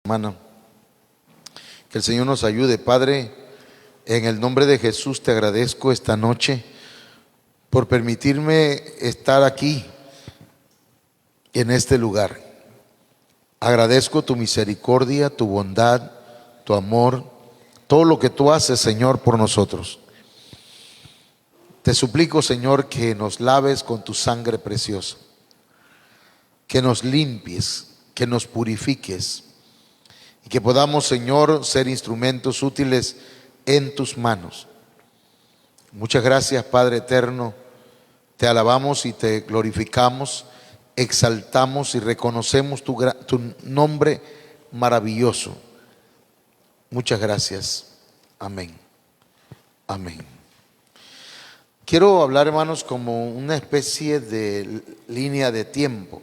Hermana, que el Señor nos ayude. Padre, en el nombre de Jesús te agradezco esta noche por permitirme estar aquí en este lugar. Agradezco tu misericordia, tu bondad, tu amor, todo lo que tú haces, Señor, por nosotros. Te suplico, Señor, que nos laves con tu sangre preciosa, que nos limpies, que nos purifiques y que podamos, Señor, ser instrumentos útiles en tus manos. Muchas gracias, Padre eterno. Te alabamos y te glorificamos, exaltamos y reconocemos tu nombre maravilloso. Muchas gracias. Amén. Amén. Quiero hablar, hermanos, como una especie de línea de tiempo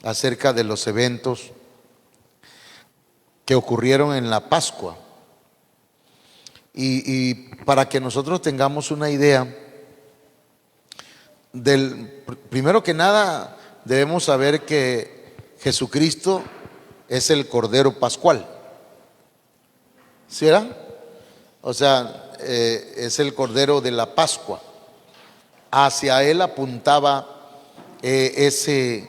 acerca de los eventos que ocurrieron en la Pascua. Y para que nosotros tengamos una idea primero que nada, debemos saber que Jesucristo es el Cordero Pascual. ¿Sí era? O sea, es el Cordero de la Pascua. Hacia él apuntaba ese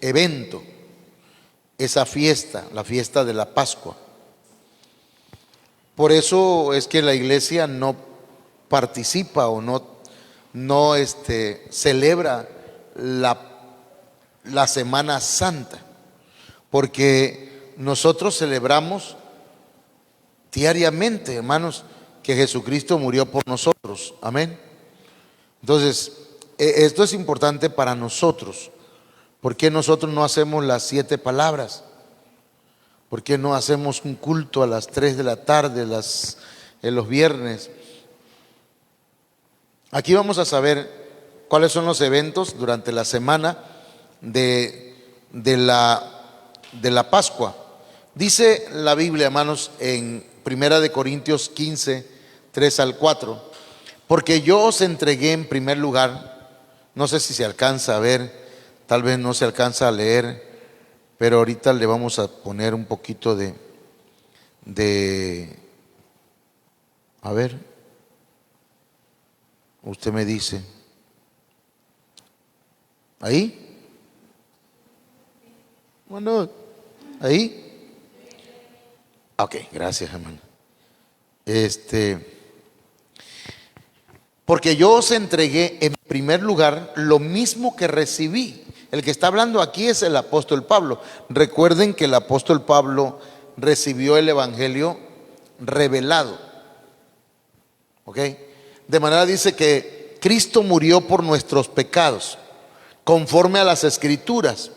evento, esa fiesta, la fiesta de la Pascua. Por eso es que la iglesia no participa o no celebra la Semana Santa, porque nosotros celebramos diariamente, hermanos, que Jesucristo murió por nosotros. Amén. Entonces, esto es importante para nosotros. ¿Por qué nosotros no hacemos las 7 palabras? ¿Por qué no hacemos un culto a las 3 de la tarde, en los viernes? Aquí vamos a saber cuáles son los eventos durante la semana de la Pascua. Dice la Biblia, hermanos, en 1 Corintios 15, 3 al 4, porque yo os entregué en primer lugar, no sé si se alcanza a ver, tal vez no se alcanza a leer, pero ahorita le vamos a poner un poquito a ver, usted me dice, ¿ahí? Bueno, ¿ahí? Ok, gracias, hermano. Porque yo os entregué en primer lugar lo mismo que recibí. El que está hablando aquí es el apóstol Pablo. Recuerden que el apóstol Pablo recibió el evangelio revelado. ¿Ok? De manera dice que Cristo murió por nuestros pecados, conforme a las Escrituras.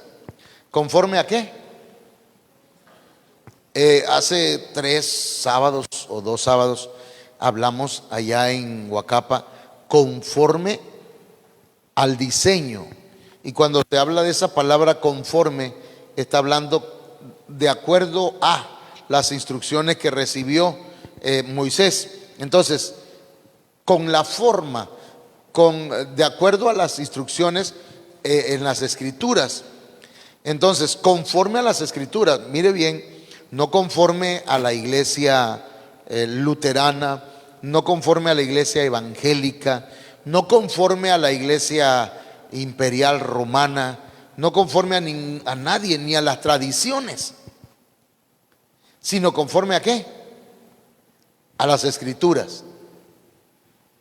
¿Conforme a qué? Hace 3 sábados o 2 sábados hablamos allá en Huacapa, conforme al diseño. Y cuando se habla de esa palabra conforme, está hablando de acuerdo a las instrucciones que recibió Moisés. Entonces, con la forma, de acuerdo a las instrucciones en las Escrituras. Entonces, conforme a las Escrituras, mire bien, no conforme a la iglesia luterana, no conforme a la iglesia evangélica, no conforme a la iglesia imperial romana, no conforme a nadie ni a las tradiciones, sino conforme a qué? A las Escrituras.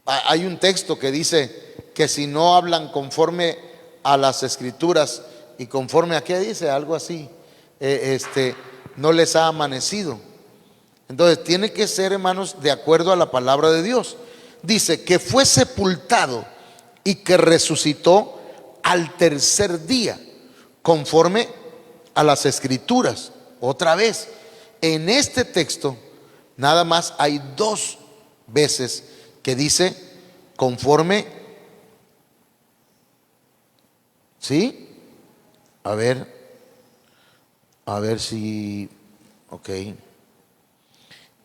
Hay un texto que dice que si no hablan conforme a las Escrituras y conforme a qué dice, algo así, no les ha amanecido. Entonces tiene que ser, hermanos, de acuerdo a la palabra de Dios. Dice que fue sepultado y que resucitó al tercer día, conforme a las Escrituras. Otra vez, en este texto nada más hay 2 veces que dice conforme. ¿Sí? A ver si, ok,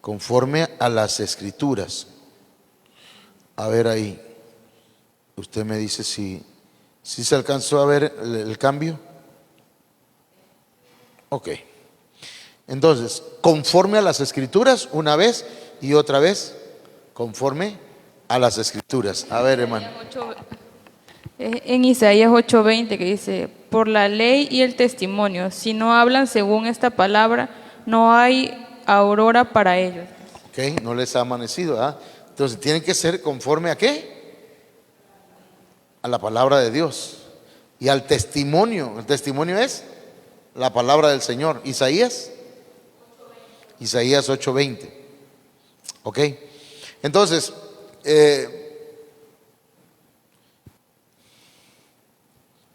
conforme a las Escrituras. A ver ahí, usted me dice si se alcanzó a ver el cambio. Ok. Entonces, conforme a las Escrituras, una vez y otra vez, conforme a las Escrituras. A ver, hermano. En Isaías 8:20 que dice, por la ley y el testimonio, si no hablan según esta palabra, no hay aurora para ellos. Ok, no les ha amanecido, ¿ah? Entonces, tienen que ser conforme a ¿qué? A la palabra de Dios y al testimonio. El testimonio es la palabra del Señor. Isaías 8:20. Ok. Entonces,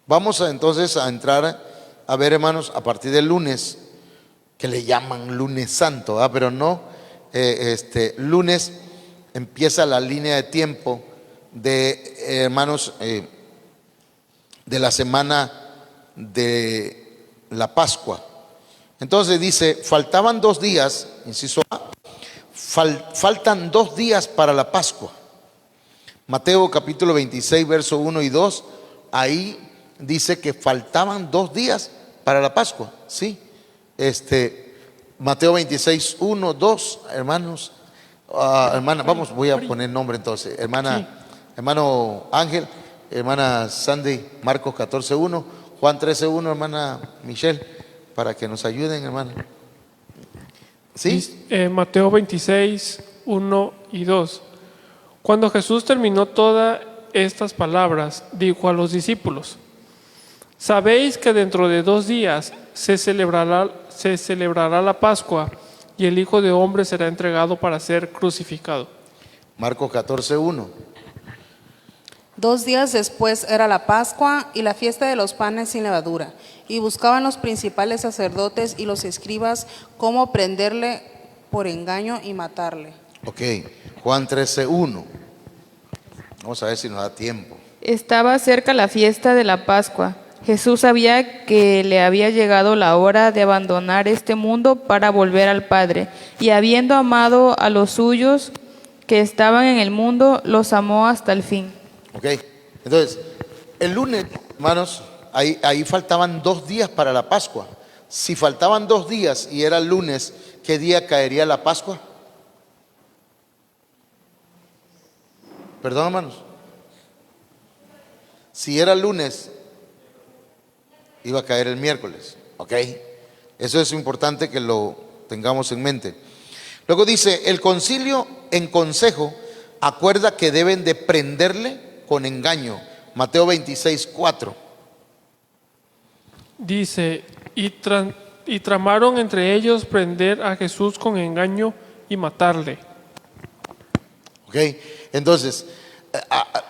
vamos entonces a entrar a ver, hermanos, a partir del lunes, que le llaman lunes santo, ¿ah? Pero no, lunes empieza la línea de tiempo de, hermanos, de la semana de la Pascua. Entonces dice, faltaban 2 días, inciso A, faltan 2 días para la Pascua. Mateo capítulo 26, verso 1 y 2, ahí dice que faltaban 2 días para la Pascua, ¿sí? Mateo 26, 1, 2, hermanos, hermana, vamos, voy a poner nombre entonces, hermana, sí. Hermano Ángel, hermana Sandy, Marcos 14, 1, Juan 13, 1, hermana Michelle, para que nos ayuden, hermano. ¿Sí? Mateo 26, 1 y 2. Cuando Jesús terminó todas estas palabras, dijo a los discípulos, sabéis que dentro de 2 días se celebrará la Pascua y el Hijo de Hombre será entregado para ser crucificado. Marcos 14, 1. 2 días después era la Pascua y la fiesta de los panes sin levadura, y buscaban los principales sacerdotes y los escribas cómo prenderle por engaño y matarle. Ok, Juan 13, 1. Vamos a ver si nos da tiempo. Estaba cerca la fiesta de la Pascua. Jesús sabía que le había llegado la hora de abandonar este mundo para volver al Padre, y habiendo amado a los suyos que estaban en el mundo, los amó hasta el fin. Ok, entonces, el lunes, hermanos, ahí faltaban 2 días para la Pascua. Si faltaban 2 días y era el lunes, ¿qué día caería la Pascua? Perdón, hermanos. Si era el lunes, iba a caer el miércoles. Ok, eso es importante que lo tengamos en mente. Luego dice, el concilio en consejo acuerda que deben de prenderle con engaño. Mateo 26, 4. Dice, y tramaron entre ellos prender a Jesús con engaño y matarle. Ok, entonces,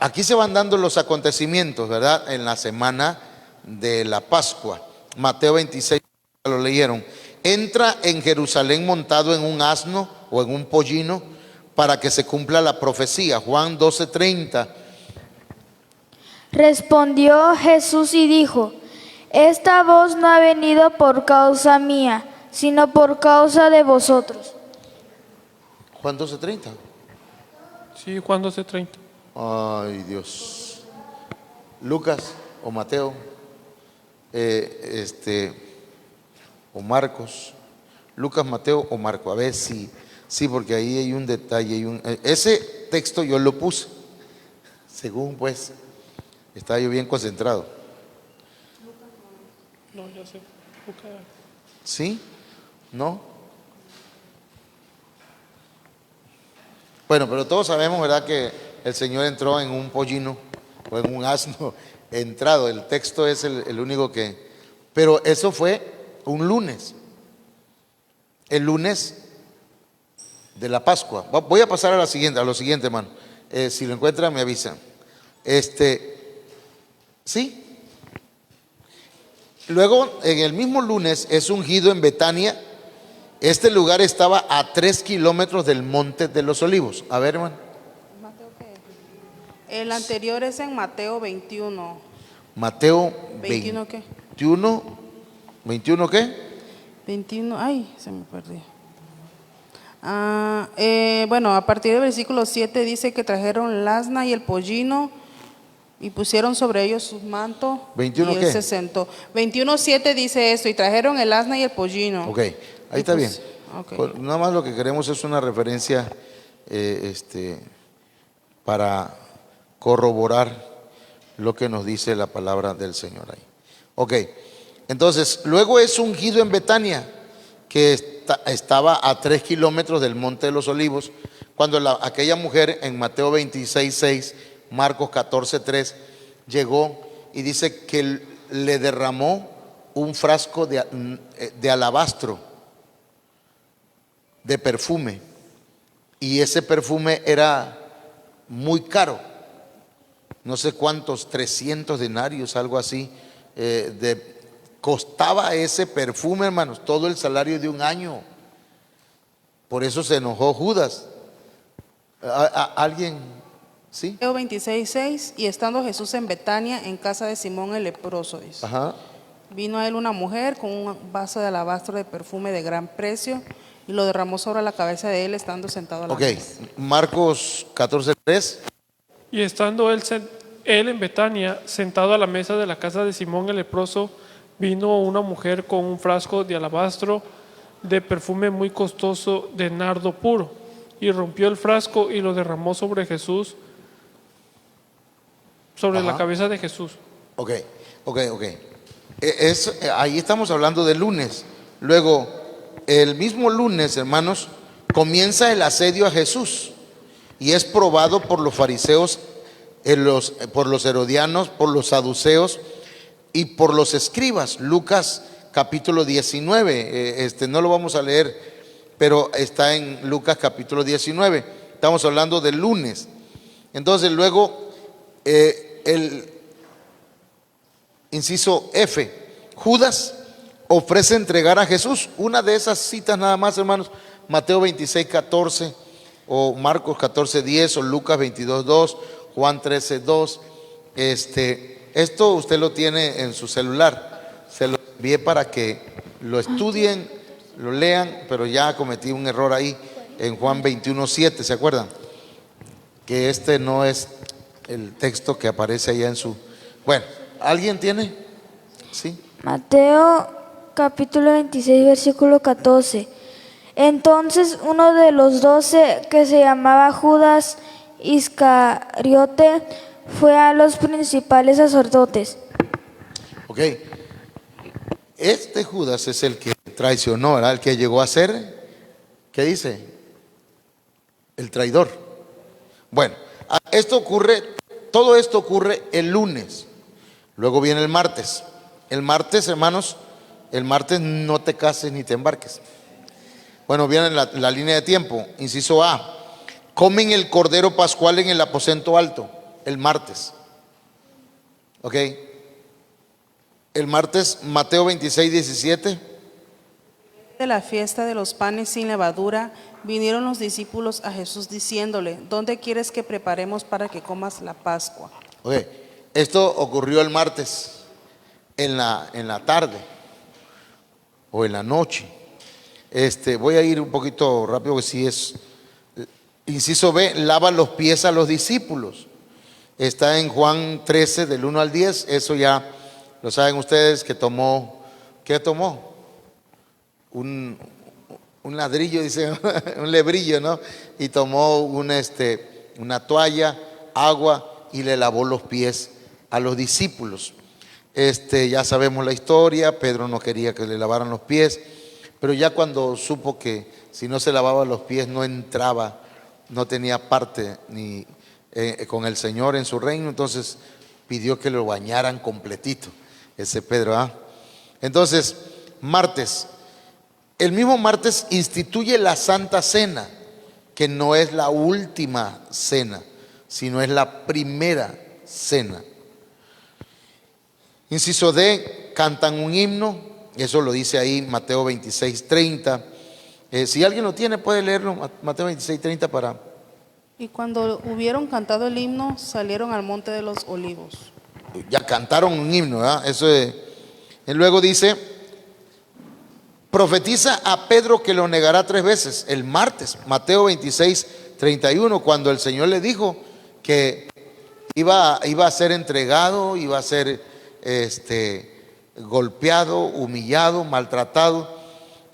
aquí se van dando los acontecimientos, ¿verdad? En la semana de la Pascua. Mateo 26, lo leyeron. Entra en Jerusalén montado en un asno o en un pollino para que se cumpla la profecía. Juan 12:30. Respondió Jesús y dijo, esta voz no ha venido por causa mía, sino por causa de vosotros. Juan 12:30. Sí, Juan 12:30. Ay, Dios. Lucas o Mateo, o Marcos. Lucas, Mateo o Marco. A ver si, sí, porque ahí hay un detalle. Ese texto yo lo puse, según pues, estaba yo bien concentrado. No, ya sé. Lucas. ¿Sí? ¿No? Bueno, pero todos sabemos, ¿verdad?, que el Señor entró en un pollino o en un asno entrado. El texto es el único que... Pero eso fue un lunes. El lunes de la Pascua. Voy a pasar a lo siguiente, hermano. Si lo encuentran, me avisan. ¿Sí? Luego, en el mismo lunes, es ungido en Betania. Este lugar estaba a 3 kilómetros del Monte de los Olivos. A ver, hermano. ¿Mateo qué? El anterior es en Mateo 21. Mateo 21 ¿qué? 21 ¿qué? 21, ay, se me perdió. Bueno, a partir del versículo 7 dice que trajeron el asna y el pollino Y pusieron sobre ellos su manto. 21 y él ¿qué? se sentó. 21:7 dice esto, y trajeron el asna y el pollino. Ok, ahí está bien. Ok. Pues nada más lo que queremos es una referencia para corroborar lo que nos dice la palabra del Señor ahí. Ok, entonces luego es ungido en Betania, que estaba a 3 kilómetros del Monte de los Olivos, cuando aquella mujer en Mateo 26:6, Marcos 14:3, llegó y dice que le derramó un frasco de alabastro, de perfume, y ese perfume era muy caro, no sé cuántos, 300 denarios, algo así, costaba ese perfume, hermanos, todo el salario de un año. Por eso se enojó Judas. ¿Alguien? ¿Sí? Mateo 26:6, y estando Jesús en Betania, en casa de Simón el leproso, dice. Ajá. Vino a él una mujer con un vaso de alabastro de perfume de gran precio, y lo derramó sobre la cabeza de él, estando sentado a la Ok, mesa. Marcos 14:3. Y estando él en Betania, sentado a la mesa de la casa de Simón el leproso, vino una mujer con un frasco de alabastro de perfume muy costoso de nardo puro, y rompió el frasco y lo derramó sobre Jesús, sobre la cabeza de Jesús. Ok. Ahí estamos hablando de lunes. Luego, el mismo lunes, hermanos, comienza el asedio a Jesús y es probado por los fariseos, por los herodianos, por los saduceos y por los escribas. Lucas capítulo 19, no lo vamos a leer, pero está en Lucas capítulo 19. Estamos hablando del lunes. Entonces luego el inciso F, Judas ofrece entregar a Jesús. Una de esas citas nada más, hermanos, Mateo 26:14 o Marcos 14:10 o Lucas 22:2, Juan 13:2. Esto usted lo tiene en su celular. Se lo envié para que lo estudien, lo lean, pero ya cometí un error ahí en Juan 21:7, ¿se acuerdan? Que no es el texto que aparece allá en su... Bueno, ¿alguien tiene? Sí. Mateo capítulo 26, versículo 14. Entonces uno de los 12, que se llamaba Judas Iscariote, fue a los principales sacerdotes. Ok. Este Judas es el que traicionó, ¿verdad? El que llegó a ser, ¿qué dice? El traidor. Bueno, todo esto ocurre el lunes. Luego viene el martes. El martes, hermanos, el martes no te cases ni te embarques. Bueno, viene la línea de tiempo. Inciso A. Comen el cordero pascual en el aposento alto. El martes. Ok. El martes, Mateo 26:17. De la fiesta de los panes sin levadura, vinieron los discípulos a Jesús diciéndole, ¿dónde quieres que preparemos para que comas la Pascua? Ok. Esto ocurrió el martes en la tarde o en la noche. Voy a ir un poquito rápido, que si es inciso B, lava los pies a los discípulos. Está en Juan 13 del 1 al 10. Eso ya lo saben ustedes, que tomó, ¿qué tomó? Un ladrillo, dice, un lebrillo, ¿no? Y tomó una toalla, agua, y le lavó los pies a los discípulos. Ya sabemos la historia. Pedro no quería que le lavaran los pies, pero ya cuando supo que si no se lavaba los pies no entraba, no tenía parte ni con el Señor en su reino, entonces pidió que lo bañaran completito, ese Pedro. Entonces, martes, el mismo martes instituye la Santa Cena, que no es la última cena, sino es la primera cena. Inciso D, cantan un himno. Eso lo dice ahí Mateo 26:30. Si alguien lo tiene, puede leerlo, Mateo 26:30 para... Y cuando hubieron cantado el himno, salieron al monte de los olivos. Ya cantaron un himno, ¿verdad? Eso es. Y luego dice, profetiza a Pedro que lo negará 3 veces, el martes, Mateo 26:31, cuando el Señor le dijo que iba a ser entregado, iba a ser golpeado, humillado, maltratado.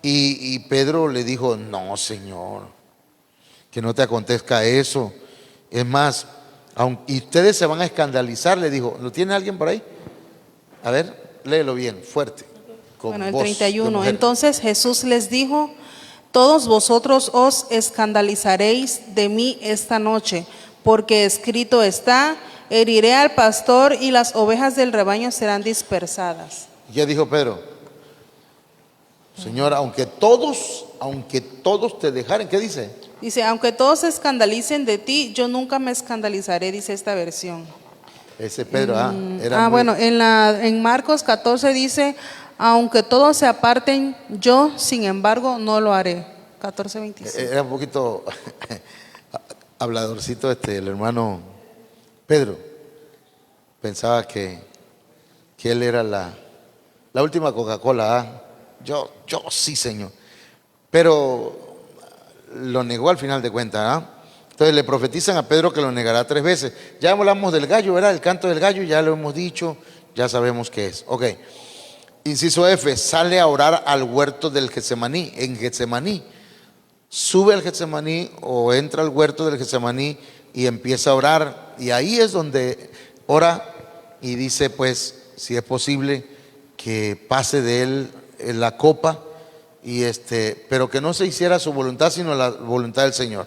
Y Pedro le dijo: no, Señor, que no te acontezca eso. Es más, y ustedes se van a escandalizar, le dijo. ¿Lo tiene alguien por ahí? A ver, léelo bien, fuerte. Bueno, el voz de 31. mujer. Entonces Jesús les dijo: todos vosotros os escandalizaréis de mí esta noche, porque escrito está: heriré al pastor y las ovejas del rebaño serán dispersadas. Ya dijo Pedro: Señor, aunque todos te dejaren, ¿qué dice? Dice: aunque todos se escandalicen de ti, yo nunca me escandalizaré, dice esta versión. Ese Pedro, era muy- Bueno, en Marcos 14 dice: aunque todos se aparten, yo sin embargo no lo haré. 14:26. Era un poquito habladorcito el hermano Pedro. Pensaba que él era la última Coca-Cola. Yo sí, Señor. Pero lo negó al final de cuentas. Entonces le profetizan a Pedro que lo negará 3 veces. Ya hablamos del gallo, ¿verdad? El canto del gallo, ya lo hemos dicho, ya sabemos qué es. Ok. Inciso F, sale a orar al huerto del Getsemaní, en Getsemaní. Sube al Getsemaní o entra al huerto del Getsemaní y empieza a orar. Y ahí es donde ora y dice, pues, si es posible, que pase de él la copa, pero que no se hiciera su voluntad, sino la voluntad del Señor.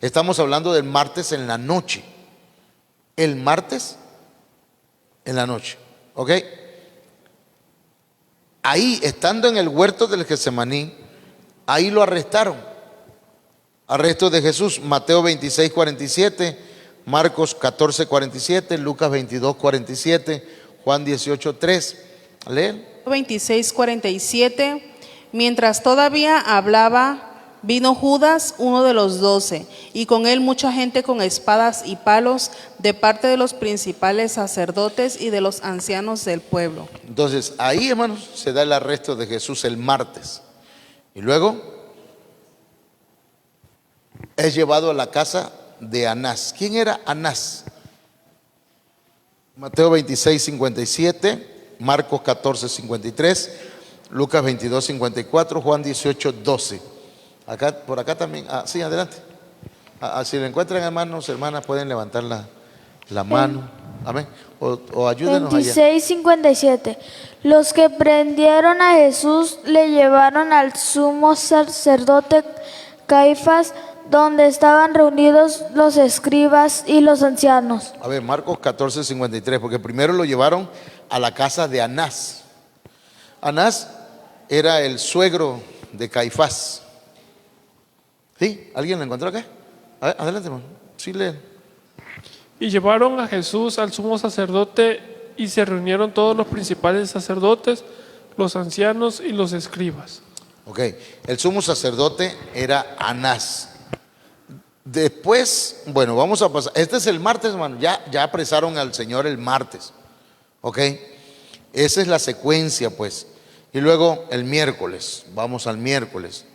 Estamos hablando del martes en la noche. El martes en la noche, ¿ok? Ahí, estando en el huerto del Getsemaní, ahí lo arrestaron. Arresto de Jesús, Mateo 26:47, Marcos 14:47, Lucas 22:47, Juan 18:3. Leen. 26:47. Mientras todavía hablaba, vino Judas, uno de los 12, y con él mucha gente con espadas y palos, de parte de los principales sacerdotes y de los ancianos del pueblo. Entonces, ahí, hermanos, se da el arresto de Jesús el martes. Y luego es llevado a la casa de Anás. ¿Quién era Anás? Mateo 26:57, Marcos 14:53, Lucas 22:54, Juan 18:12. Por acá también. Sí, adelante. Si lo encuentran, hermanos, hermanas, pueden levantar la mano. Amén. O ayúdenos allá. 26:57. Los que prendieron a Jesús le llevaron al sumo sacerdote Caifás, donde estaban reunidos los escribas y los ancianos. A ver, Marcos 14:53, porque primero lo llevaron a la casa de Anás. Anás era el suegro de Caifás. ¿Sí? ¿Alguien lo encontró acá? A ver, adelante, hermano. Sí, leen. Y llevaron a Jesús al sumo sacerdote y se reunieron todos los principales sacerdotes, los ancianos y los escribas. Ok, el sumo sacerdote era Anás. Después, bueno, vamos a pasar. Este es el martes, hermano. Ya apresaron al Señor el martes. Ok, esa es la secuencia, pues. Y luego el miércoles, vamos al miércoles.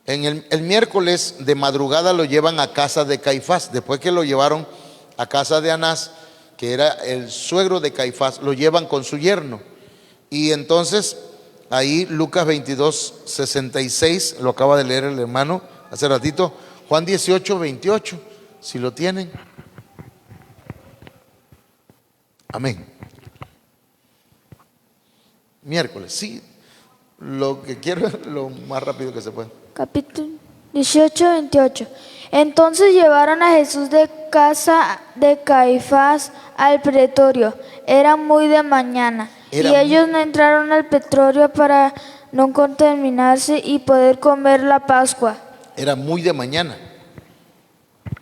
En el miércoles de madrugada lo llevan a casa de Caifás. Después que lo llevaron a casa de Anás, que era el suegro de Caifás, lo llevan con su yerno. Y entonces ahí Lucas 22:66, lo acaba de leer el hermano hace ratito. Juan 18:28, si lo tienen. Amén. Miércoles, sí. Lo que quiero es lo más rápido que se pueda. Capítulo 18:28. Entonces llevaron a Jesús de casa de Caifás al pretorio. Era muy de mañana. Y ellos no entraron al pretorio para no contaminarse y poder comer la Pascua. Era muy de mañana.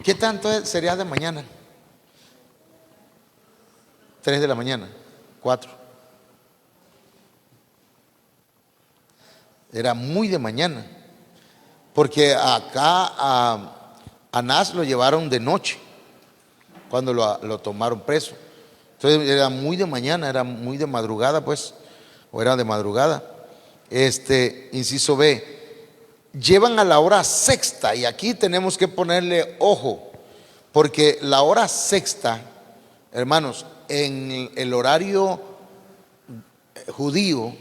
¿Qué tanto sería de mañana? 3 de la mañana, 4. Era muy de mañana. Porque acá a Anás lo llevaron de noche, cuando lo tomaron preso. Entonces era muy de mañana, era muy de madrugada, pues, o era de madrugada. Inciso B, llevan a la hora sexta, y aquí tenemos que ponerle ojo, porque la hora sexta Hermanos, en el horario judío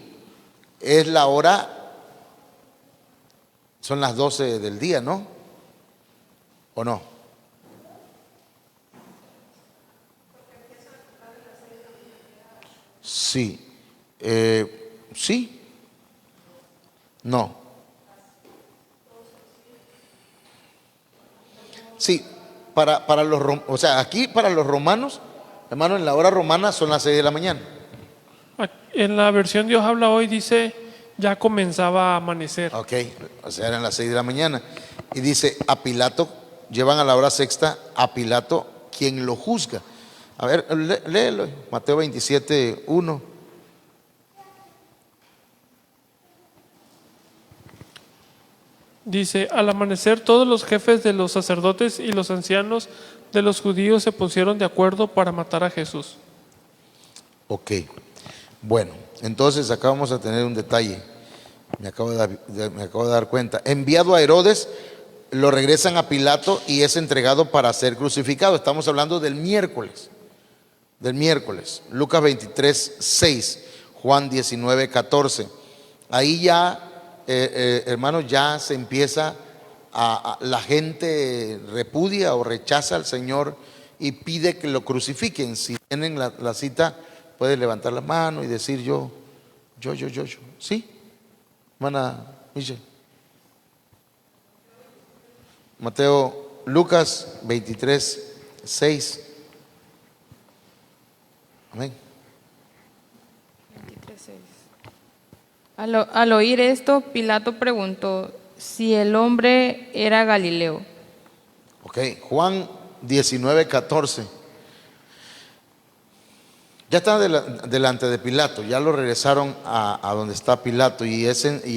es la hora, son las 12 del día, ¿no? ¿O no? Sí. Sí. No. Sí, para los, o sea, aquí para los romanos, hermano, en la hora romana son las 6 de la mañana. En la versión Dios habla hoy dice, ya comenzaba a amanecer. Ok, o sea, eran las 6 de la mañana. Y dice, a Pilato, llevan a la hora sexta a Pilato, quien lo juzga. A ver, léelo, Mateo 27, 1. Dice, al amanecer todos los jefes de los sacerdotes y los ancianos de los judíos se pusieron de acuerdo para matar a Jesús. Ok, bueno, entonces acá vamos a tener un detalle, me acabo de dar cuenta. Enviado a Herodes, lo regresan a Pilato y es entregado para ser crucificado. Estamos hablando del miércoles, Lucas 23, 6, Juan 19, 14. Ahí ya, hermanos, ya se empieza la gente repudia o rechaza al Señor y pide que lo crucifiquen. Si tienen la cita, puede levantar la mano y decir yo. ¿Sí? Hermana Michelle. Lucas 23, 6. Amén. Al oír esto, Pilato preguntó si el hombre era Galileo. Ok, Juan 19, 14. Ya está delante de Pilato, ya lo regresaron a donde está Pilato y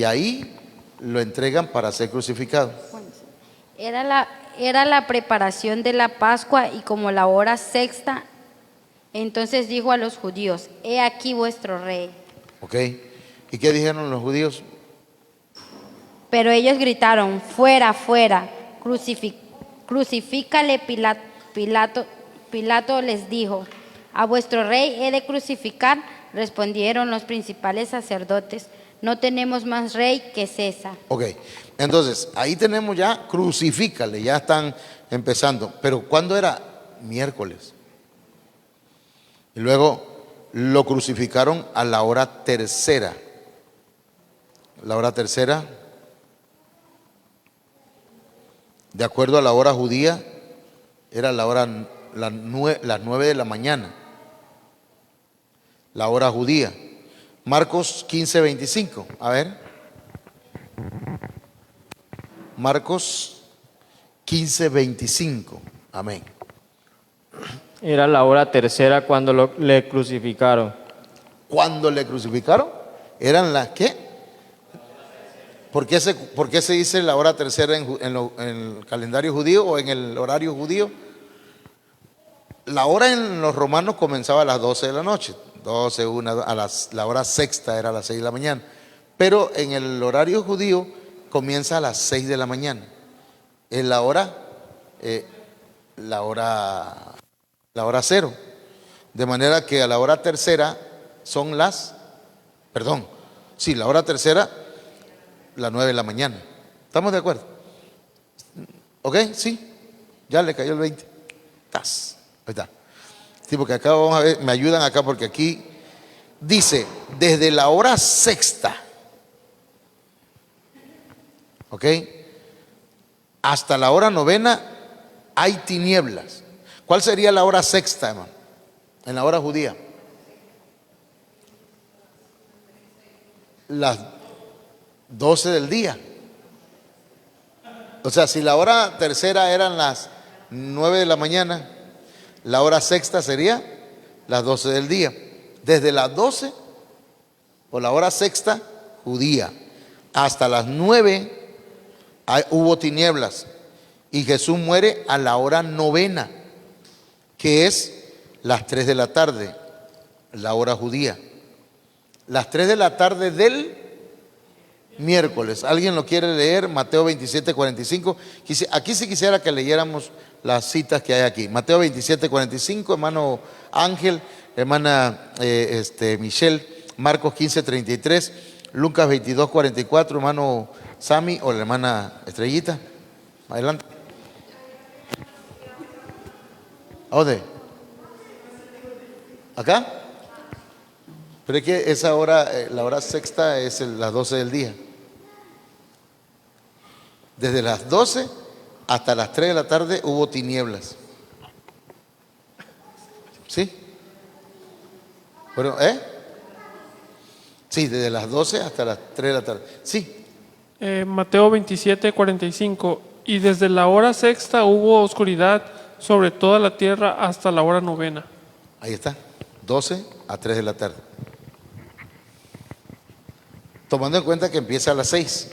ahí lo entregan para ser crucificado. Era la preparación de la Pascua y como la hora sexta, entonces dijo a los judíos, he aquí vuestro rey. Ok, ¿y qué dijeron los judíos? Pero ellos gritaron, fuera, fuera, crucifícale. Pilato les dijo, ¿a vuestro rey he de crucificar? Respondieron los principales sacerdotes, no tenemos más rey que César. Ok, entonces ahí tenemos ya, crucifícale, ya están empezando. Pero ¿cuándo era? Miércoles. Y luego lo crucificaron a la hora tercera. La hora tercera, de acuerdo a la hora judía, era las 9 de la mañana. La hora judía. Marcos 15, 25. A ver. Marcos 15, 25. Amén. Era la hora tercera cuando le crucificaron. ¿Cuándo le crucificaron? ¿Eran las qué? ¿Por qué se dice la hora tercera en el calendario judío o en el horario judío? La hora en los romanos comenzaba a las 12 de la noche. 12, 1, la hora sexta era a las 6 de la mañana. Pero en el horario judío comienza a las 6 de la mañana. Es la hora cero. De manera que a la hora tercera son la hora tercera, las 9 de la mañana. ¿Estamos de acuerdo? ¿Ok? Sí. Ya le cayó el 20. ¡Tas! Ahí está. Sí, porque acá vamos a ver, me ayudan acá porque aquí dice, desde la hora sexta, ¿ok? Hasta la hora novena hay tinieblas. ¿Cuál sería la hora sexta, hermano? En la hora judía. Las 12 del día. O sea, si la hora tercera eran las 9 de la mañana, la hora sexta sería las 12 del día. Desde las 12 o la hora sexta judía hasta las 9 hubo tinieblas y Jesús muere a la hora novena, que es las 3 de la tarde, la hora judía. Las 3 de la tarde Miércoles. ¿Alguien lo quiere leer? Mateo 27:45. Aquí sí quisiera que leyéramos las citas que hay aquí. Mateo 27:45, hermano Ángel, hermana Michelle. Marcos 15:33. Lucas 22:44, hermano Sami o la hermana Estrellita. Adelante. ¿A dónde? ¿Acá? Pero es que esa hora, la hora sexta es las 12 del día. Desde las 12 hasta las 3 de la tarde hubo tinieblas. ¿Sí? Bueno, Sí, desde las 12 hasta las 3 de la tarde. Sí. Mateo 27:45. Y desde la hora sexta hubo oscuridad sobre toda la tierra hasta la hora novena. Ahí está, 12 a 3 de la tarde. Tomando en cuenta que empieza a las 6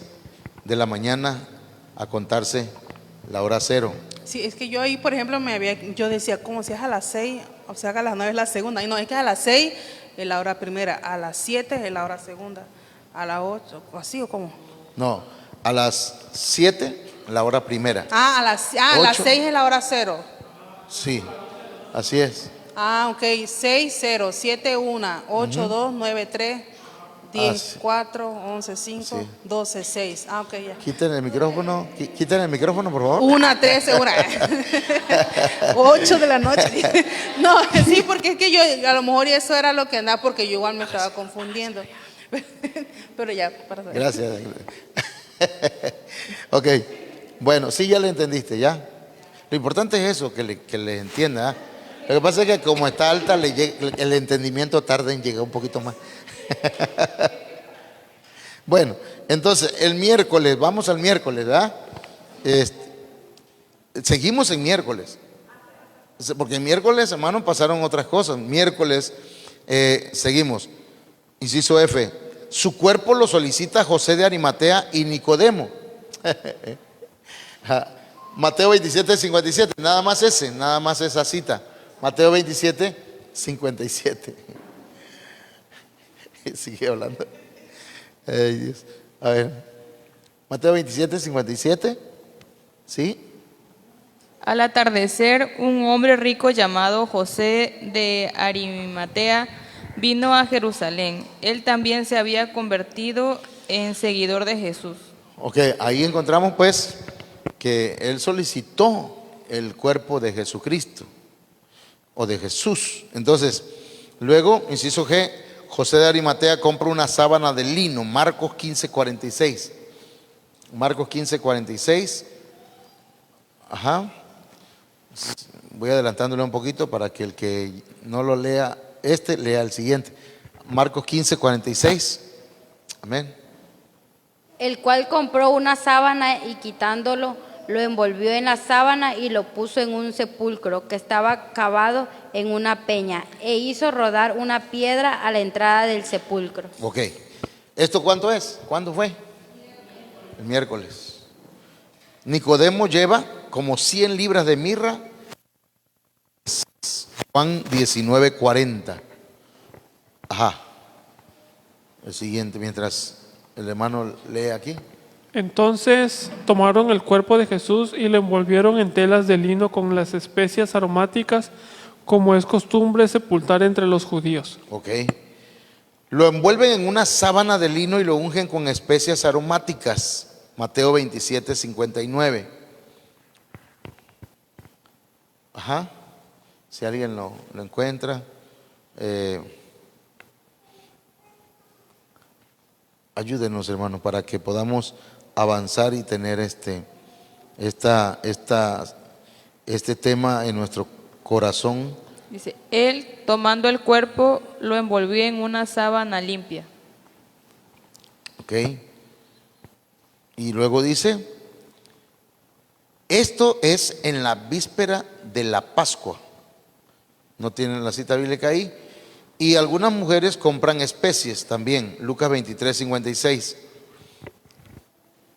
de la mañana a contarse la hora cero. Sí, es que yo ahí, por ejemplo, yo decía, como si es a las 6, o sea, que a las 9 es la segunda. Y no, es que a las 6 es la hora primera, a las 7 es la hora segunda, a las 8, ¿así o cómo? No, a las 7 la hora primera. A las 6 es la hora cero. Sí, así es. Ok, 6, 0, 7, 1, 8, 2, 9, 3, 10, 4, 11, 5, Sí. 12, 6. Ok, ya. Quiten el micrófono, por favor. 1, 13, 1. 8 de la noche. No, sí, porque es que yo, a lo mejor eso era lo que andaba, porque yo igual me estaba confundiendo. Pero ya, para saber. Gracias. Ok, bueno, sí, ya le entendiste, ¿ya? Lo importante es eso, que le entienda. ¿Ah? Lo que pasa es que como está alta, el entendimiento tarda en llegar un poquito más. Bueno, entonces el miércoles, vamos al miércoles, ¿verdad? Seguimos en miércoles, porque el miércoles, hermano, pasaron otras cosas. Miércoles seguimos. Inciso F. Su cuerpo lo solicita José de Arimatea y Nicodemo. Mateo 27:57, nada más esa cita. Mateo 27:57. Sigue hablando. Ay, Dios. A ver. Mateo 27:57. ¿Sí? Al atardecer, un hombre rico llamado José de Arimatea vino a Jerusalén. Él también se había convertido en seguidor de Jesús. Ok, ahí encontramos pues que él solicitó el cuerpo de Jesucristo o de Jesús. Entonces, luego, inciso G, José de Arimatea compra una sábana de lino, Marcos 15:46. Marcos 15:46. Ajá. Voy adelantándole un poquito para que el que no lo lea, lea el siguiente. Marcos 15:46. Amén. El cual compró una sábana y quitándolo, lo envolvió en la sábana y lo puso en un sepulcro que estaba cavado en una peña e hizo rodar una piedra a la entrada del sepulcro. Ok. ¿Esto cuánto es? ¿Cuándo fue? El miércoles. Nicodemo lleva como 100 libras de mirra. Juan 19:40. Ajá. El siguiente, mientras el hermano lee aquí. Entonces tomaron el cuerpo de Jesús y lo envolvieron en telas de lino con las especias aromáticas, como es costumbre sepultar entre los judíos. Ok. Lo envuelven en una sábana de lino y lo ungen con especias aromáticas. Mateo 27:59. Ajá. Si alguien lo encuentra. Ayúdenos, hermanos, para que podamos avanzar y tener este tema en nuestro corazón. Dice, él, tomando el cuerpo, lo envolvió en una sábana limpia. Ok. Y luego dice, esto es en la víspera de la Pascua. No tienen la cita bíblica ahí. Y algunas mujeres compran especies también. Lucas 23:56.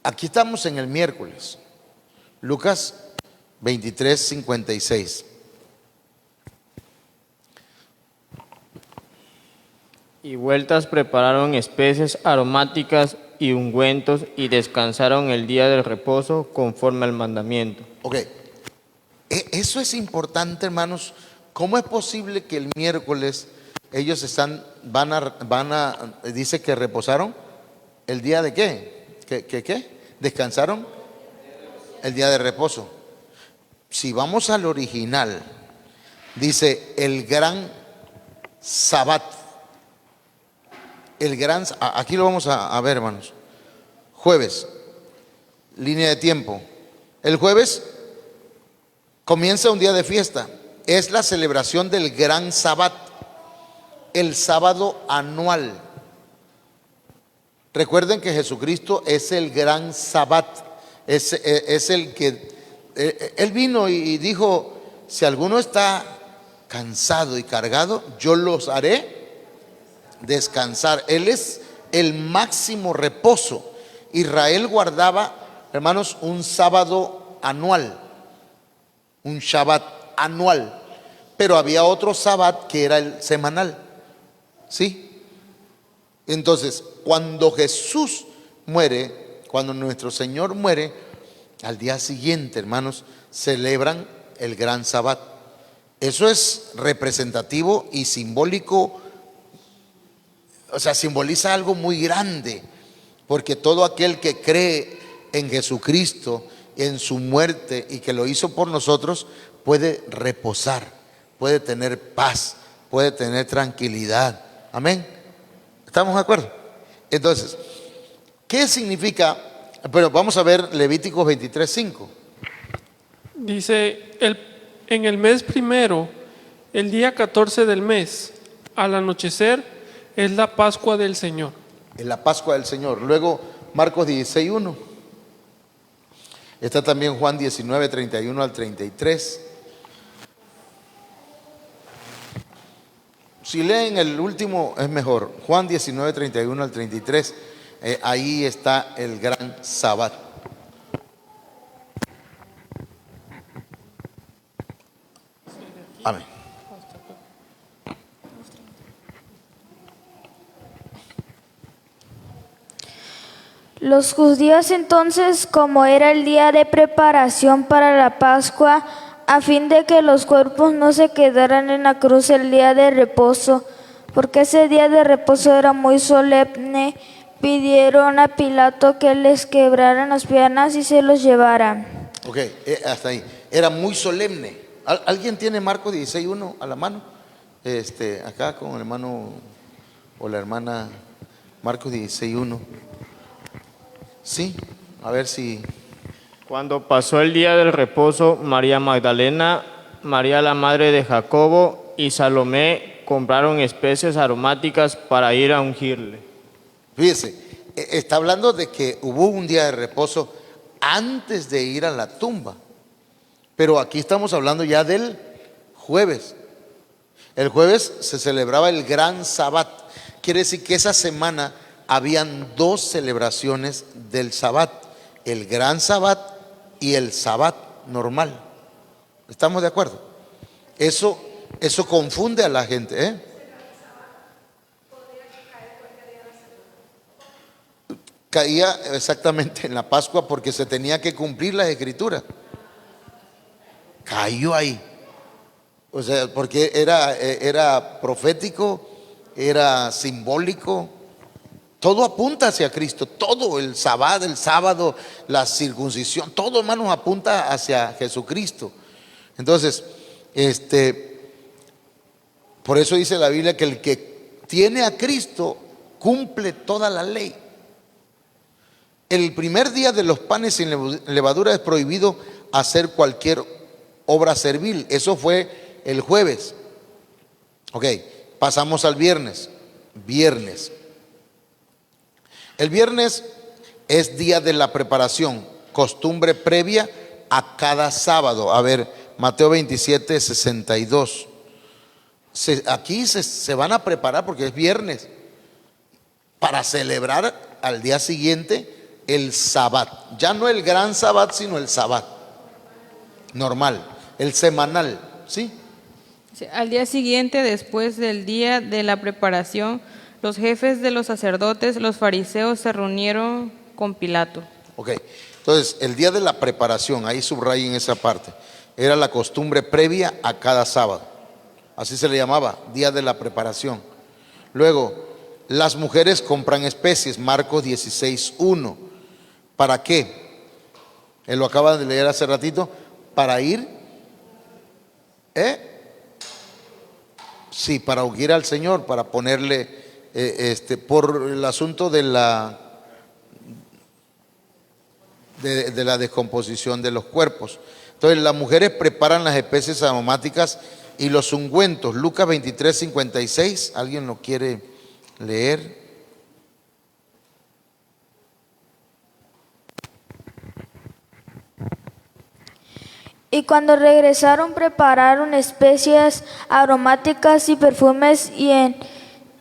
Aquí estamos en el miércoles. Lucas 23:56. Y vueltas prepararon especies aromáticas y ungüentos y descansaron el día del reposo conforme al mandamiento. Ok, eso es importante, hermanos. ¿Cómo es posible que el miércoles ellos dice que reposaron? ¿El día de qué? ¿Qué? ¿Descansaron? El día de reposo. Si vamos al original, dice el gran Sabbat. Aquí lo vamos a ver, hermanos. Jueves, línea de tiempo. El jueves comienza un día de fiesta. Es la celebración del gran Sabbat, el sábado anual. Recuerden que Jesucristo es el gran Sabbat. Es el que Él vino y dijo: si alguno está cansado y cargado, yo los haré descansar. Él es el máximo reposo. Israel guardaba, hermanos, un sábado anual, un Shabbat anual, pero había otro Sabbat que era el semanal. ¿Sí? Entonces, cuando Jesús muere, cuando nuestro Señor muere, al día siguiente, hermanos, celebran el gran Sabbat. Eso es representativo y simbólico, o sea, simboliza algo muy grande, porque todo aquel que cree en Jesucristo, en su muerte y que lo hizo por nosotros, puede reposar, puede tener paz, puede tener tranquilidad. Amén. ¿Estamos de acuerdo? Entonces, ¿qué significa? Pero vamos a ver Levíticos 23:5. Dice, en el mes primero, el día 14 del mes, al anochecer, es la Pascua del Señor. En la Pascua del Señor. Luego Marcos 16:1. Está también Juan 19:31 al 33. Si leen el último es mejor. Juan 19:31 al 33. Ahí está el gran Sabbat. Amén. Los judíos entonces, como era el día de preparación para la Pascua, a fin de que los cuerpos no se quedaran en la cruz el día de reposo, porque ese día de reposo era muy solemne, pidieron a Pilato que les quebraran las piernas y se los llevaran. Ok, hasta ahí. Era muy solemne. ¿Alguien tiene Marcos 16:1 a la mano? Acá con el hermano o la hermana. Marcos 16:1. Sí, a ver si. Cuando pasó el día del reposo, María Magdalena, María la madre de Jacobo y Salomé compraron especies aromáticas para ir a ungirle. Fíjese, está hablando de que hubo un día de reposo antes de ir a la tumba. Pero aquí estamos hablando ya del jueves. El jueves se celebraba el gran Sabbat. Quiere decir que esa semana habían dos celebraciones del Sabbat: el gran Sabbat y el Sabbat normal. ¿Estamos de acuerdo? Eso confunde a la gente, ¿eh? Caía exactamente en la Pascua porque se tenía que cumplir las escrituras. Cayó ahí. O sea, porque era profético, era simbólico. Todo apunta hacia Cristo. Todo, el sábado, la circuncisión, todo, hermanos, apunta hacia Jesucristo. Entonces, por eso dice la Biblia que el que tiene a Cristo cumple toda la ley. El primer día de los panes sin levadura es prohibido hacer cualquier obra servil. Eso fue el jueves. Ok, pasamos al viernes. El viernes es día de la preparación, costumbre previa a cada sábado. A ver, Mateo 27:62. Aquí se van a preparar porque es viernes para celebrar al día siguiente el Sabbat. Ya no el gran Sabbat, sino el Sabbat normal, el semanal, ¿sí? Al día siguiente, después del día de la preparación, Los jefes de los sacerdotes, los fariseos, se reunieron con Pilato. Ok, entonces el día de la preparación, ahí subrayen esa parte, era la costumbre previa a cada sábado. Así se le llamaba, día de la preparación. Luego, las mujeres compran especies, Marcos 16:1. ¿Para qué? Él lo acaba de leer hace ratito. Para ir, sí, para ungir al Señor, para ponerle, por el asunto de la descomposición de los cuerpos. Entonces las mujeres preparan las especies aromáticas y los ungüentos. Lucas 23:56, ¿alguien lo quiere leer? Y cuando regresaron prepararon especias aromáticas y perfumes, y en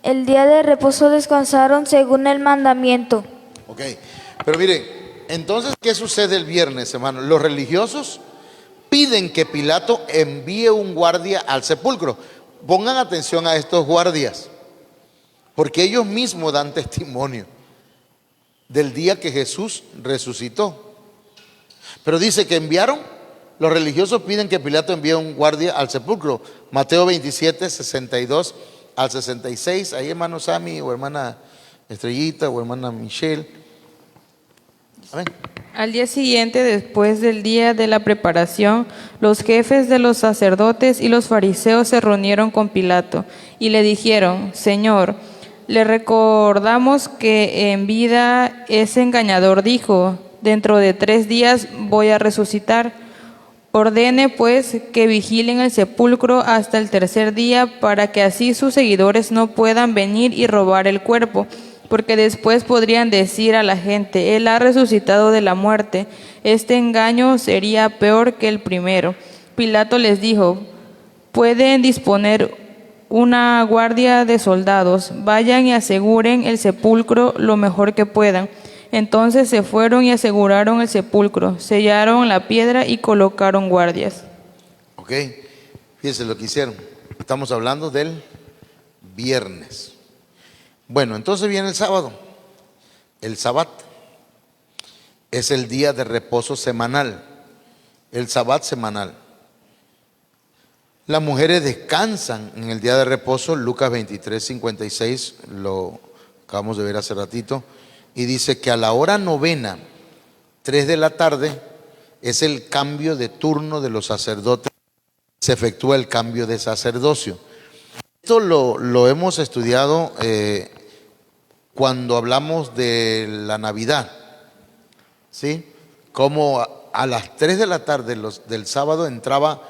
el día de reposo descansaron según el mandamiento. Ok, pero miren, entonces, ¿qué sucede el viernes, hermano? Los religiosos piden que Pilato envíe un guardia al sepulcro. Pongan atención a estos guardias, porque ellos mismos dan testimonio del día que Jesús resucitó. Pero dice que los religiosos piden que Pilato envíe un guardia al sepulcro. Mateo 27:62 al 66. Ahí, hermano Sammy, o hermana Estrellita, o hermana Michelle. Amén. Al día siguiente, después del día de la preparación, los jefes de los sacerdotes y los fariseos se reunieron con Pilato y le dijeron: Señor, le recordamos que en vida ese engañador dijo: dentro de 3 días voy a resucitar. Ordene pues que vigilen el sepulcro hasta el 3er día, para que así sus seguidores no puedan venir y robar el cuerpo, porque después podrían decir a la gente: Él ha resucitado de la muerte. Este engaño sería peor que el primero. Pilato les dijo: pueden disponer una guardia de soldados, vayan y aseguren el sepulcro lo mejor que puedan. Entonces se fueron y aseguraron el sepulcro, sellaron la piedra y colocaron guardias. Ok, fíjense lo que hicieron. Estamos hablando del viernes. Bueno, entonces viene el sábado. El Sabbat es el día de reposo semanal. El Sabbat semanal. Las mujeres descansan en el día de reposo. Lucas 23:56, lo acabamos de ver hace ratito. Y dice que a la hora novena, 3 de la tarde, es el cambio de turno de los sacerdotes. Se efectúa el cambio de sacerdocio. Esto lo hemos estudiado cuando hablamos de la Navidad, ¿sí? Como a las 3 de la tarde del sábado entraba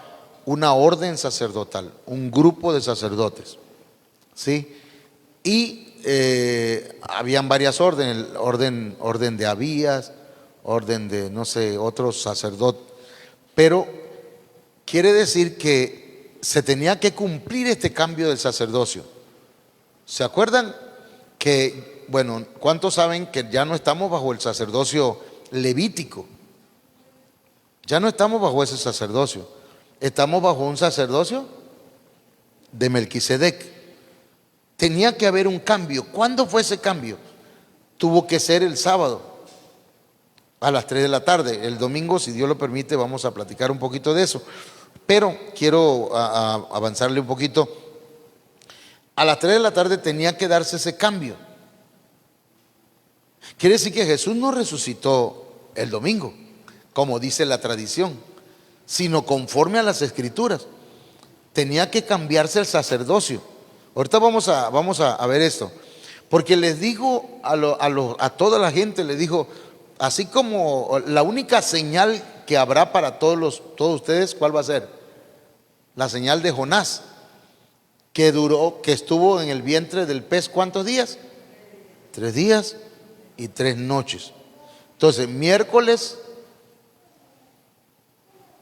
una orden sacerdotal, un grupo de sacerdotes, ¿sí? Y habían varias órdenes, orden de Abías, orden de, no sé, otros sacerdotes, pero quiere decir que se tenía que cumplir este cambio del sacerdocio. ¿Se acuerdan que, bueno, cuántos saben que ya no estamos bajo el sacerdocio levítico? Ya no estamos bajo ese sacerdocio, estamos bajo un sacerdocio de Melquisedec. Tenía que haber un cambio. ¿Cuándo fue ese cambio? Tuvo que ser el sábado a las 3 de la tarde. El domingo, si Dios lo permite, vamos a platicar un poquito de eso. Pero quiero avanzarle un poquito. A las 3 de la tarde tenía que darse ese cambio. Quiere decir que Jesús no resucitó el domingo, como dice la tradición, sino conforme a las Escrituras. Tenía que cambiarse el sacerdocio. Ahorita vamos a ver esto, porque les digo a toda la gente, les digo, así como la única señal que habrá para todos ustedes, ¿cuál va a ser? La señal de Jonás, que estuvo en el vientre del pez, ¿cuántos días? 3 días y 3 noches. Entonces, miércoles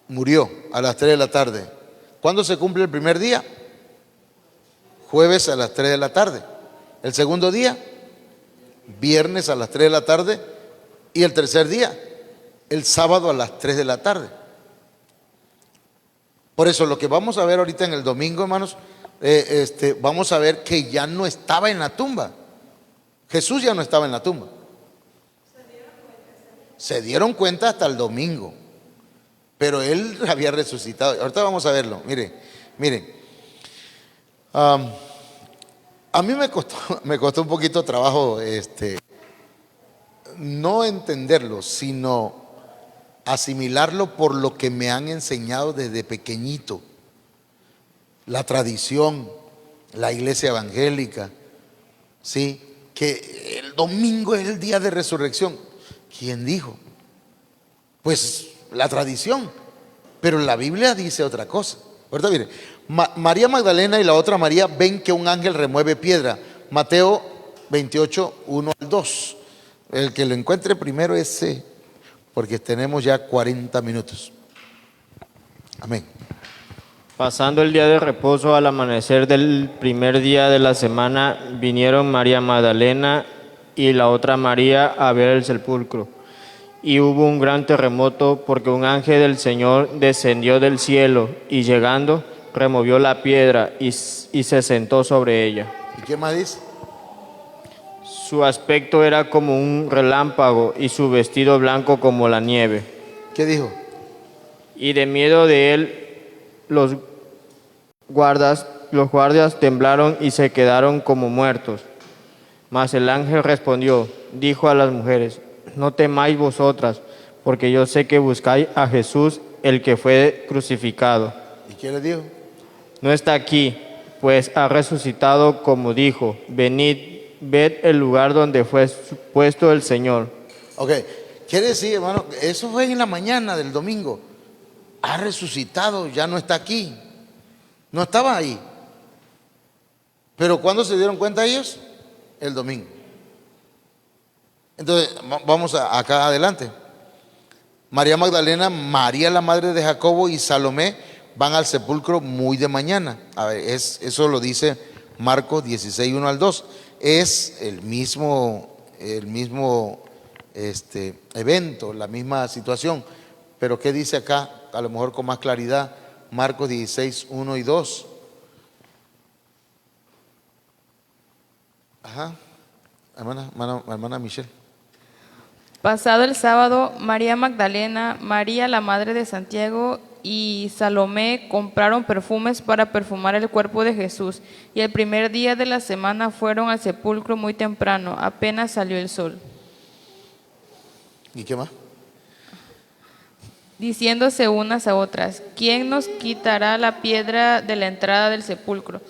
murió a las 3 de la tarde. ¿Cuándo se cumple el primer día? Jueves a las 3 de la tarde. El segundo día, viernes a las 3 de la tarde. Y el tercer día, el sábado a las 3 de la tarde. Por eso lo que vamos a ver ahorita en el domingo, hermanos, vamos a ver que ya no estaba en la tumba. Jesús ya no estaba en la tumba. Se dieron cuenta hasta el domingo, pero él había resucitado. Ahorita vamos a verlo. Miren, a mí me costó un poquito de trabajo, no entenderlo, sino asimilarlo por lo que me han enseñado desde pequeñito. La tradición, la iglesia evangélica, ¿sí? Que el domingo es el día de resurrección. ¿Quién dijo? Pues la tradición, pero la Biblia dice otra cosa. Ahorita miren, María Magdalena y la otra María ven que un ángel remueve piedra. Mateo 28, 1 al 2. El que lo encuentre primero ese, porque tenemos ya 40 minutos. Amén. Pasando el día de reposo, al amanecer del primer día de la semana, vinieron María Magdalena y la otra María a ver el sepulcro. Y hubo un gran terremoto porque un ángel del Señor descendió del cielo y llegando removió la piedra y se sentó sobre ella. ¿Y qué más dice? Su aspecto era como un relámpago y su vestido blanco como la nieve. ¿Qué dijo? Y de miedo de él, los guardias temblaron y se quedaron como muertos. Mas el ángel respondió, dijo a las mujeres, no temáis vosotras, porque yo sé que buscáis a Jesús, el que fue crucificado. ¿Y qué le dijo? No está aquí, pues ha resucitado como dijo. Venid, ved el lugar donde fue puesto el Señor. Ok, quiere decir, hermano, eso fue en la mañana del domingo. Ha resucitado, ya no está aquí. No estaba ahí. Pero ¿cuándo se dieron cuenta ellos? El domingo. Entonces, vamos acá adelante. María Magdalena, María la madre de Jacobo y Salomé van al sepulcro muy de mañana. A ver, eso lo dice Marcos 16, 1 al 2. Es el mismo evento, la misma situación. Pero ¿qué dice acá? A lo mejor con más claridad, Marcos 16, 1 y 2. Ajá, hermana Michelle. Pasado el sábado, María Magdalena, María la madre de Santiago y Salomé compraron perfumes para perfumar el cuerpo de Jesús. Y el primer día de la semana fueron al sepulcro muy temprano, apenas salió el sol. ¿Y qué más? Diciéndose unas a otras, ¿quién nos quitará la piedra de la entrada del sepulcro?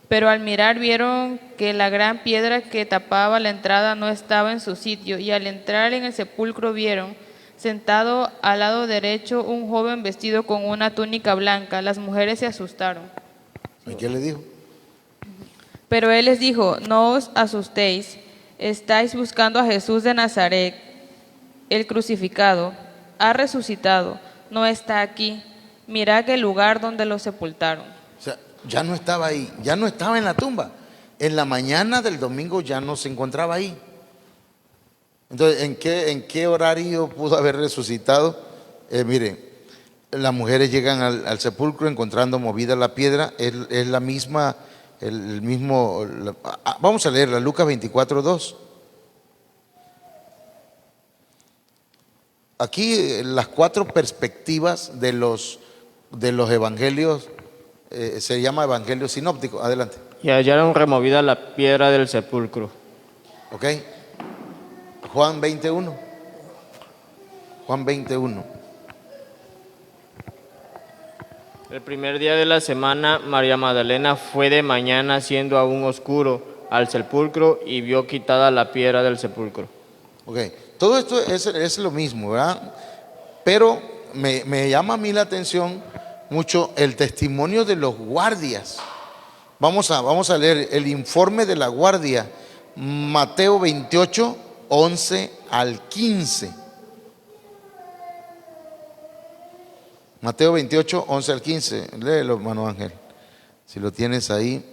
Pero al mirar vieron que la gran piedra que tapaba la entrada no estaba en su sitio, y al entrar en el sepulcro vieron, sentado al lado derecho, un joven vestido con una túnica blanca. Las mujeres se asustaron. ¿Y qué le dijo? Pero él les dijo, no os asustéis, estáis buscando a Jesús de Nazaret, el crucificado. Ha resucitado, no está aquí. Mirad el lugar donde lo sepultaron. O sea, ya no estaba ahí, ya no estaba en la tumba. En la mañana del domingo ya no se encontraba ahí. Entonces, ¿en qué horario pudo haber resucitado? Mire, las mujeres llegan al sepulcro encontrando movida la piedra. Es la misma, vamos a leerla, Lucas 24, 2. Aquí las cuatro perspectivas de los evangelios, se llama evangelio sinóptico. Adelante. Y hallaron removida la piedra del sepulcro. Ok. Juan 21. Juan 21. El primer día de la semana, María Magdalena fue de mañana, siendo aún oscuro, al sepulcro y vio quitada la piedra del sepulcro. Ok. Todo esto es lo mismo, ¿verdad? Pero me llama a mí la atención mucho el testimonio de los guardias. Vamos a leer el informe de la guardia, Mateo 28, 11 al 15. Mateo 28, 11 al 15. Léelo, hermano Ángel, si lo tienes ahí.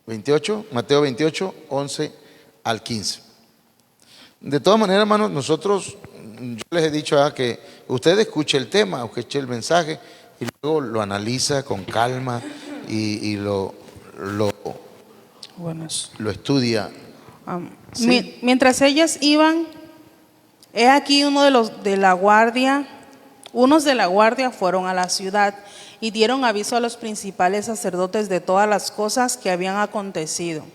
28, Mateo 28, 11 al 15. De todas maneras, hermanos, nosotros, yo les he dicho que usted escuche el tema, escuche el mensaje y luego lo analiza con calma y lo Buenas. estudia. Sí. Mientras ellas iban, he aquí unos de la guardia fueron a la ciudad y dieron aviso a los principales sacerdotes de todas las cosas que habían acontecido.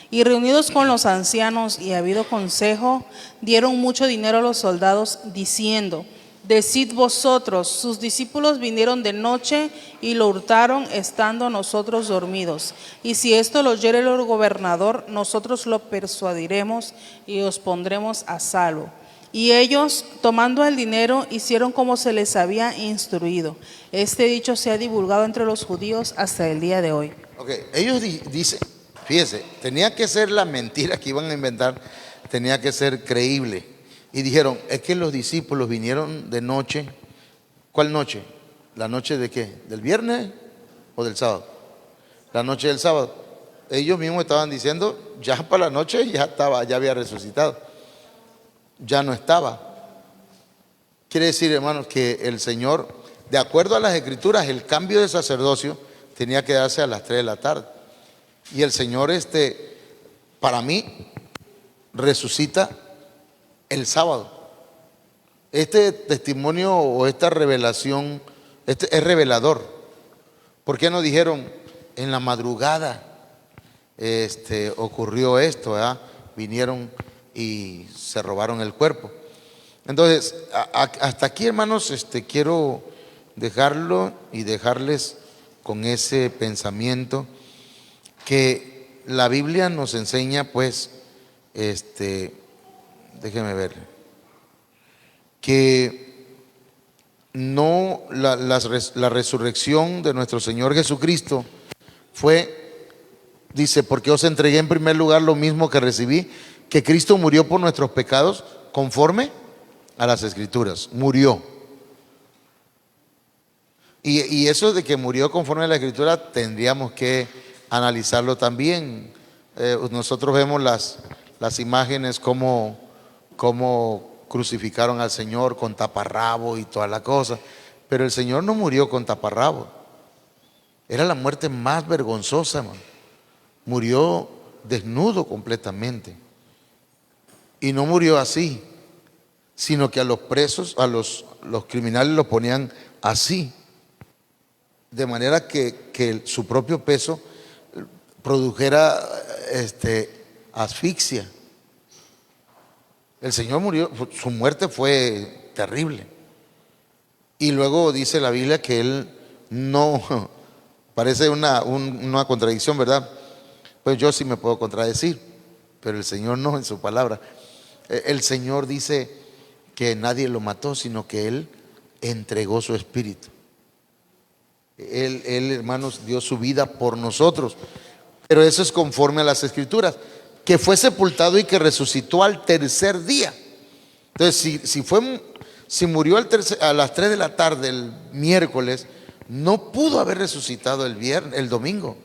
Y reunidos con los ancianos y habido consejo, dieron mucho dinero a los soldados, diciendo: decid vosotros, sus discípulos vinieron de noche y lo hurtaron estando nosotros dormidos. Y si esto lo oyere el gobernador, nosotros lo persuadiremos y os pondremos a salvo. Y ellos, tomando el dinero, hicieron como se les había instruido. Este dicho se ha divulgado entre los judíos hasta el día de hoy. Ok, ellos dicen, fíjese, tenía que ser la mentira que iban a inventar, tenía que ser creíble. Y dijeron, es que los discípulos vinieron de noche. ¿Cuál noche? ¿La noche de qué? ¿Del viernes o del sábado? La noche del sábado. Ellos mismos estaban diciendo, ya para la noche ya había resucitado. Ya no estaba. Quiere decir, hermanos, que el Señor, de acuerdo a las Escrituras, el cambio de sacerdocio tenía que darse a las 3 de la tarde. Y el Señor, para mí, resucita el sábado. Este testimonio o esta revelación es revelador. ¿Por qué no dijeron en la madrugada ocurrió esto, ¿verdad? Vinieron y se robaron el cuerpo? Entonces, hasta aquí, hermanos, quiero dejarlo y dejarles con ese pensamiento que la Biblia nos enseña, pues, déjeme ver, que no la resurrección de nuestro Señor Jesucristo fue, dice, porque os entregué en primer lugar lo mismo que recibí, que Cristo murió por nuestros pecados conforme a las Escrituras, murió. Y eso de que murió conforme a la Escritura tendríamos que analizarlo también. Nosotros vemos las imágenes como crucificaron al Señor con taparrabo y toda la cosa, pero el Señor no murió con taparrabo. Era la muerte más vergonzosa, man. Murió desnudo completamente. Y no murió así, sino que a los presos, a los criminales los ponían así, de manera que su propio peso produjera asfixia. El Señor murió, su muerte fue terrible. Y luego dice la Biblia que Él no, parece una contradicción, ¿verdad? Pues yo sí me puedo contradecir, pero el Señor no, en su palabra. El Señor dice que nadie lo mató, sino que Él entregó su espíritu. Él, hermanos, dio su vida por nosotros. Pero eso es conforme a las Escrituras, que fue sepultado y que resucitó al tercer día. Entonces, si murió a las 3 de la tarde el miércoles, no pudo haber resucitado el domingo.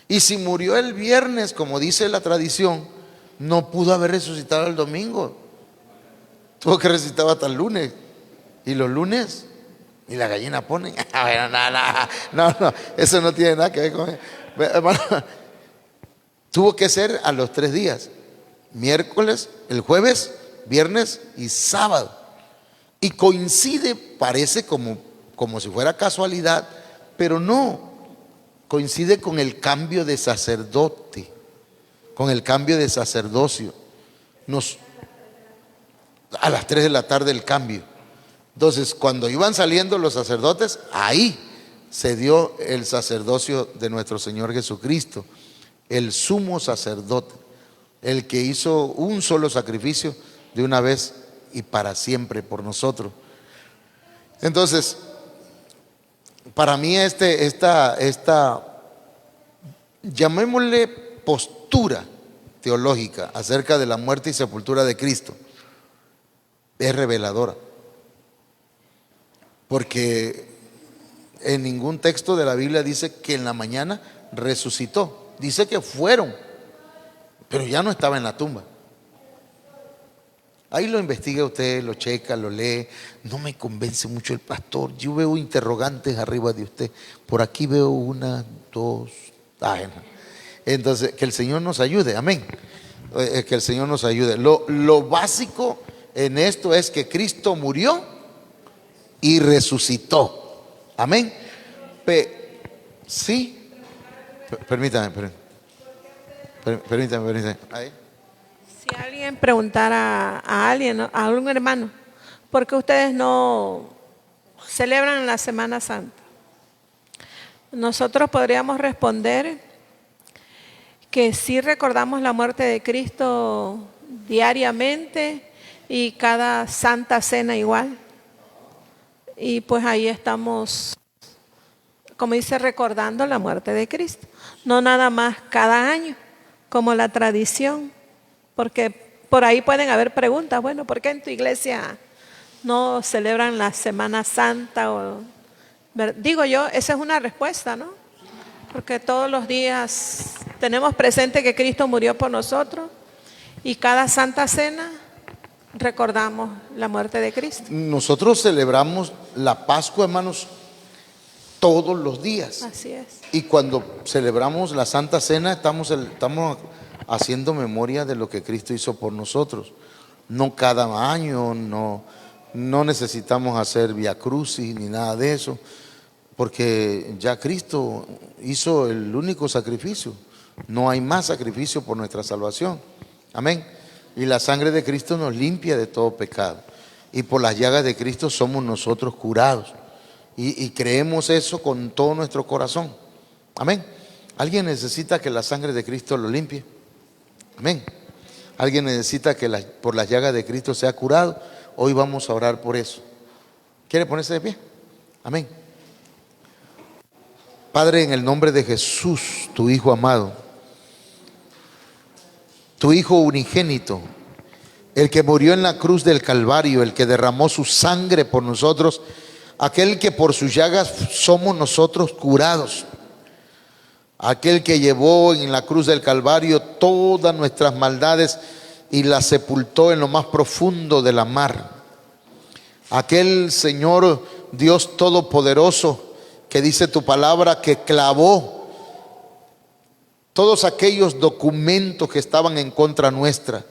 Y si murió el viernes, como dice la tradición, no pudo haber resucitado el domingo. Tuvo que resucitar hasta el lunes. Y los lunes, y la gallina ponen. No, eso no tiene nada que ver con eso. Hermano, tuvo que ser a los 3 días: miércoles, el jueves, viernes y sábado. Y coincide, parece como si fuera casualidad, pero no, coincide con el cambio de sacerdote, con el cambio de sacerdocio. A las 3 de la tarde el cambio. Entonces, cuando iban saliendo los sacerdotes, ahí se dio el sacerdocio de nuestro Señor Jesucristo, el sumo sacerdote, el que hizo un solo sacrificio de una vez y para siempre por nosotros. Entonces, para mí esta llamémosle postura teológica acerca de la muerte y sepultura de Cristo, es reveladora, porque en ningún texto de la Biblia dice que en la mañana resucitó. Dice que fueron, pero ya no estaba en la tumba. Ahí lo investiga usted, lo checa, lo lee. No me convence mucho el pastor. Yo veo interrogantes arriba de usted. Por aquí veo una, dos. No. Entonces, que el Señor nos ayude. Amén. Que el Señor nos ayude. Lo básico en esto es que Cristo murió y resucitó. Amén. Sí. Permítame. Ahí. Si alguien preguntara a alguien, ¿no?, a algún hermano, ¿por qué ustedes no celebran la Semana Santa? Nosotros podríamos responder que sí recordamos la muerte de Cristo diariamente y cada Santa Cena igual. Y pues ahí estamos, como dice, recordando la muerte de Cristo. No nada más cada año, como la tradición. Porque por ahí pueden haber preguntas, bueno, ¿por qué en tu iglesia no celebran la Semana Santa? Digo yo, esa es una respuesta, ¿no? Porque todos los días tenemos presente que Cristo murió por nosotros y cada Santa Cena recordamos la muerte de Cristo. Nosotros celebramos la Pascua, hermanos, todos los días. Así es. Y cuando celebramos la Santa Cena estamos haciendo memoria de lo que Cristo hizo por nosotros. No cada año, no necesitamos hacer Via Crucis ni nada de eso, porque ya Cristo hizo el único sacrificio. No hay más sacrificio por nuestra salvación. Amén. Y la sangre de Cristo nos limpia de todo pecado. Y por las llagas de Cristo somos nosotros curados. Y creemos eso con todo nuestro corazón. Amén. ¿Alguien necesita que la sangre de Cristo lo limpie? Amén. ¿Alguien necesita que por las llagas de Cristo sea curado? Hoy vamos a orar por eso. ¿Quiere ponerse de pie? Amén. Padre, en el nombre de Jesús, tu Hijo amado, tu Hijo unigénito, el que murió en la cruz del Calvario, el que derramó su sangre por nosotros, aquel que por sus llagas somos nosotros curados, aquel que llevó en la cruz del Calvario todas nuestras maldades y las sepultó en lo más profundo de la mar, aquel Señor Dios Todopoderoso que dice tu palabra que clavó todos aquellos documentos que estaban en contra nuestra,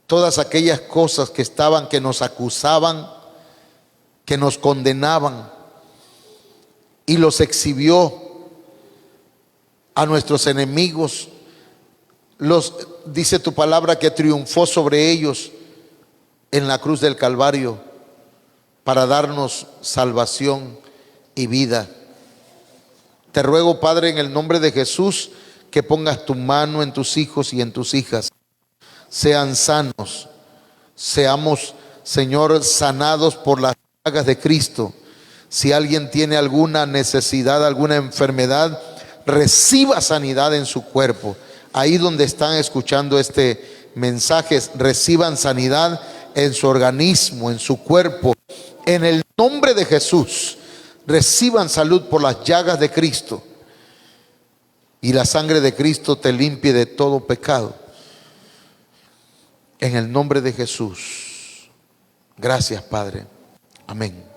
todas aquellas cosas que nos acusaban, que nos condenaban, y los exhibió a nuestros enemigos. Dice tu palabra que triunfó sobre ellos en la cruz del Calvario para darnos salvación y vida. Te ruego, Padre, en el nombre de Jesús, que pongas tu mano en tus hijos y en tus hijas. Sean sanos, seamos, Señor, sanados por las llagas de Cristo. Si alguien tiene alguna necesidad, alguna enfermedad, reciba sanidad en su cuerpo. Ahí donde están escuchando este mensaje, reciban sanidad en su organismo, en su cuerpo. En el nombre de Jesús, reciban salud por las llagas de Cristo. Y la sangre de Cristo te limpie de todo pecado. En el nombre de Jesús. Gracias, Padre. Amén.